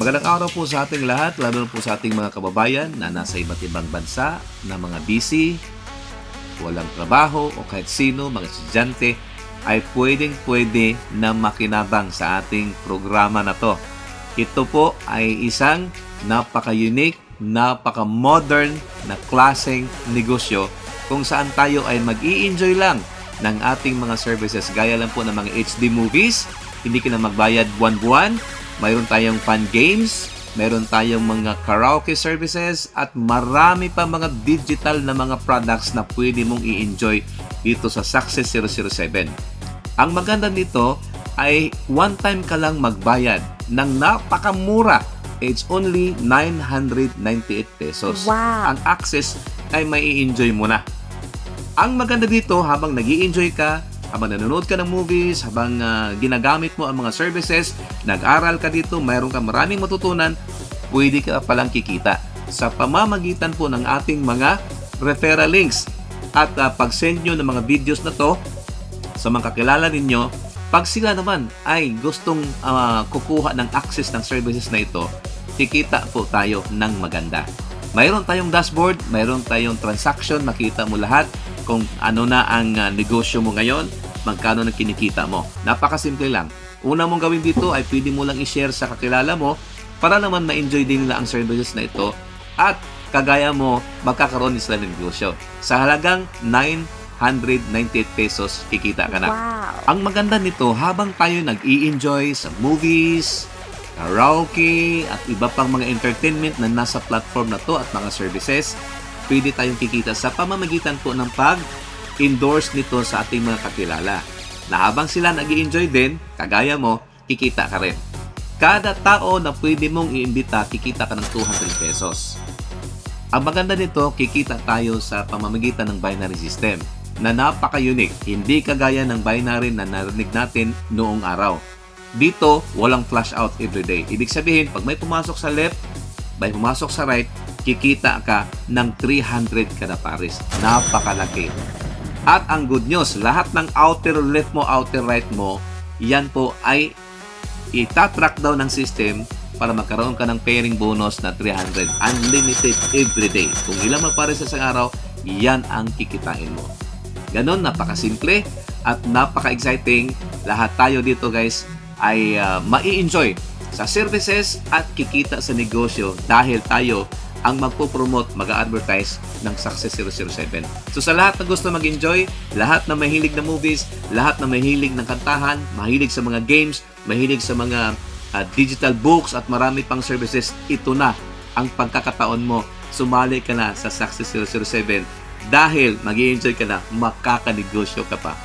Magandang araw po sa ating lahat, lalo na po sa ating mga kababayan na nasa iba't ibang bansa, na mga busy, walang trabaho o kahit sino, mga estudyante, ay pwedeng-pwede na makinabang sa ating programa na to. Ito po ay isang napaka-unique, napaka-modern na klaseng negosyo kung saan tayo ay mag-i-enjoy lang ng ating mga services gaya lang po ng mga HD movies, hindi ka na magbayad buwan-buwan. Mayroon tayong fun games, mayroon tayong mga karaoke services, at marami pa mga digital na mga products na pwede mong i-enjoy dito sa Success 007. Ang maganda nito ay one time ka lang magbayad ng napakamura. It's only 998 pesos. Wow! Ang access ay may i-enjoy mo na. Ang maganda dito, habang nag-i-enjoy ka, habang nanonood ka ng movies, habang ginagamit mo ang mga services, nag-aral ka dito, mayroon ka maraming matutunan, pwede ka palang kikita sa pamamagitan po ng ating mga referral links. At pag-send nyo ng mga videos na to sa mga kakilala ninyo, pag sila naman ay gustong kukuha ng access ng services na ito, kikita po tayo ng maganda. Mayroon tayong dashboard, mayroon tayong transaction, makita mo lahat kung ano na ang negosyo mo ngayon, magkano na kinikita mo. Napakasimple lang. Una mong gawin dito ay pwede mo lang i-share sa kakilala mo para naman ma-enjoy din nila ang services na ito at kagaya mo, magkakaroon din sila ng negosyo. Sa halagang 998 pesos, kikita ka na. Wow! Ang maganda nito, habang tayo nag-i-enjoy sa movies, karaoke, at iba pang mga entertainment na nasa platform na to at mga services, pwede tayong kikita sa pamamagitan po ng pag-endorse nito sa ating mga kakilala. Na habang sila nag-i-enjoy din, kagaya mo, kikita ka rin. Kada tao na pwede mong iimbita, kikita ka ng 200 pesos. Ang maganda nito, kikita tayo sa pamamagitan ng binary system na napaka-unique. Hindi kagaya ng binary na narinig natin noong araw. Dito, walang flash out everyday. Ibig sabihin, pag may pumasok sa left, may pumasok sa right, kikita ka ng 300 kada pares. Napakalaki. At ang good news, lahat ng outer left mo, outer right mo, yan po ay itatrack daw ng system para magkaroon ka ng pairing bonus na 300. Unlimited everyday. Kung ilang magpares sa isang araw, yan ang kikitain mo. Ganon, napakasimple at napaka-exciting. Lahat tayo dito guys ay mai-enjoy sa services at kikita sa negosyo dahil tayo ang magpo-promote, mag-advertise ng Success 007. So sa lahat na gusto mag-enjoy, lahat na mahilig na movies, lahat na mahilig ng kantahan, mahilig sa mga games, mahilig sa mga digital books at marami pang services, ito na ang pagkakataon mo. Sumali ka na sa Success 007 dahil mag-i-enjoy ka na, makakanegosyo ka pa.